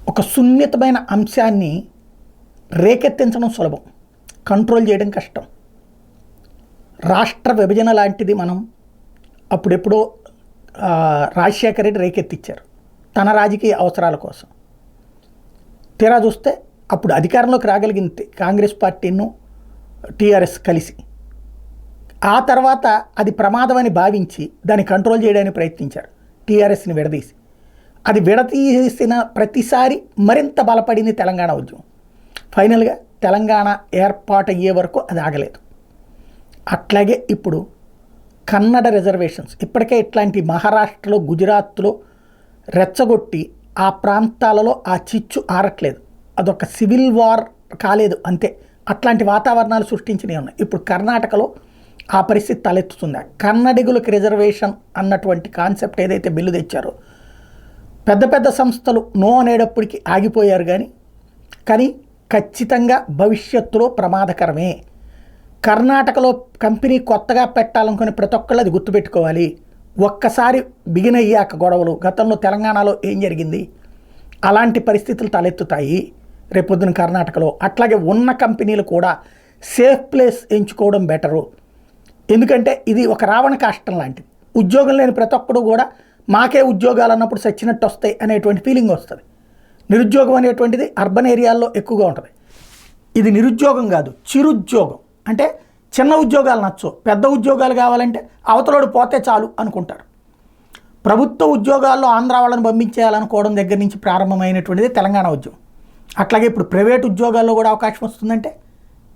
ఒక సున్నితమైన అంశాన్ని రేకెత్తించడం సులభం, కంట్రోల్ చేయడం కష్టం. రాష్ట్ర విభజన లాంటిది మనం అప్పుడెప్పుడో రాజశేఖర రెడ్డి రేకెత్తిచ్చారు తన రాజకీయ అవసరాల కోసం. తీరా చూస్తే అప్పుడు అధికారంలోకి రాగలిగింది కాంగ్రెస్ పార్టీను టీఆర్ఎస్ కలిసి. ఆ తర్వాత అది ప్రమాదమని భావించి దాన్ని కంట్రోల్ చేయడానికి ప్రయత్నించారు, టీఆర్ఎస్ని విడదీసి. అది విడదీసిన ప్రతిసారి మరింత బలపడింది తెలంగాణ ఉద్యమం. ఫైనల్గా తెలంగాణ ఏర్పాటయ్యే వరకు అది ఆగలేదు. అట్లాగే ఇప్పుడు కన్నడ రిజర్వేషన్స్ ఇప్పటికే ఇట్లాంటి మహారాష్ట్రలో, గుజరాత్లో రెచ్చగొట్టి ఆ ప్రాంతాలలో ఆ చిచ్చు ఆరట్లేదు. అదొక సివిల్ వార్ కాలేదు అంతే, అట్లాంటి వాతావరణాలు సృష్టించినవి ఉన్నాయి. ఇప్పుడు కర్ణాటకలో ఆ పరిస్థితి తలెత్తుతుంది. కన్నడిగులకు రిజర్వేషన్ అన్నటువంటి కాన్సెప్ట్ ఏదైతే బిల్లు తెచ్చారో పెద్ద పెద్ద సంస్థలు నో అనేటప్పటికీ ఆగిపోయారు. కానీ ఖచ్చితంగా భవిష్యత్తులో ప్రమాదకరమే. కర్ణాటకలో కంపెనీ కొత్తగా పెట్టాలనుకుని ప్రతి ఒక్కళ్ళు అది గుర్తుపెట్టుకోవాలి. ఒక్కసారి బిగిన్ అయ్యాక గొడవలు, గతంలో తెలంగాణలో ఏం జరిగింది, అలాంటి పరిస్థితులు తలెత్తుతాయి రేపొద్దున కర్ణాటకలో. అట్లాగే ఉన్న కంపెనీలు కూడా సేఫ్ ప్లేస్ ఎంచుకోవడం బెటరు. ఎందుకంటే ఇది ఒక రావణ కాష్టం లాంటిది. ఉద్యోగం లేని ప్రతి ఒక్కడు కూడా మాకే ఉద్యోగాలు అన్నప్పుడు సచ్చినట్టు వస్తాయి అనేటువంటి ఫీలింగ్ వస్తుంది. నిరుద్యోగం అనేటువంటిది అర్బన్ ఏరియాల్లో ఎక్కువగా ఉంటుంది. ఇది నిరుద్యోగం కాదు, చిరుద్యోగం. అంటే చిన్న ఉద్యోగాలు నచ్చవు, పెద్ద ఉద్యోగాలు కావాలంటే అవతలోడు పోతే చాలు అనుకుంటారు. ప్రభుత్వ ఉద్యోగాల్లో ఆంధ్ర వాళ్ళని పంపించేయాలనుకోవడం దగ్గర నుంచి ప్రారంభమైనటువంటిది తెలంగాణ ఉద్యమం. అట్లాగే ఇప్పుడు ప్రైవేట్ ఉద్యోగాల్లో కూడా అవకాశం వస్తుందంటే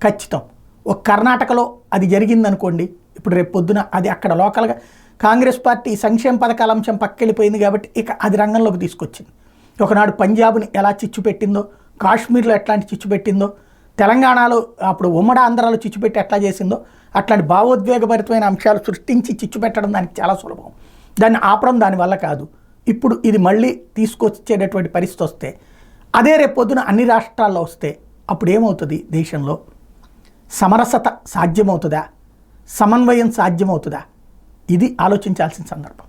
ఖచ్చితం. ఒక కర్ణాటకలో అది జరిగిందనుకోండి, ఇప్పుడు రేపు పొద్దున అది అక్కడ లోకల్గా కాంగ్రెస్ పార్టీ సంక్షేమ పథకాల అంశం పక్కెళ్ళిపోయింది కాబట్టి ఇక అది రంగంలోకి తీసుకొచ్చింది. ఒకనాడు పంజాబ్ని ఎలా చిచ్చు పెట్టిందో, కాశ్మీర్లో ఎట్లాంటి చిచ్చు పెట్టిందో, తెలంగాణలో అప్పుడు ఉమ్మడి ఆంధ్రాలో చిచ్చు పెట్టి ఎట్లా చేసిందో అట్లాంటి భావోద్వేగభరితమైన అంశాలు సృష్టించి చిచ్చు పెట్టడం దానికి చాలా సులభం. దాన్ని ఆపడం దానివల్ల కాదు. ఇప్పుడు ఇది మళ్ళీ తీసుకొచ్చేటటువంటి పరిస్థితి వస్తే, అదే రేపు పొద్దున అన్ని రాష్ట్రాల్లో వస్తే అప్పుడు ఏమవుతుంది? దేశంలో సమరసత సాధ్యమవుతుందా? సమన్వయం సాధ్యమవుతుందా? ఇది ఆలోచించాల్సిన సందర్భం.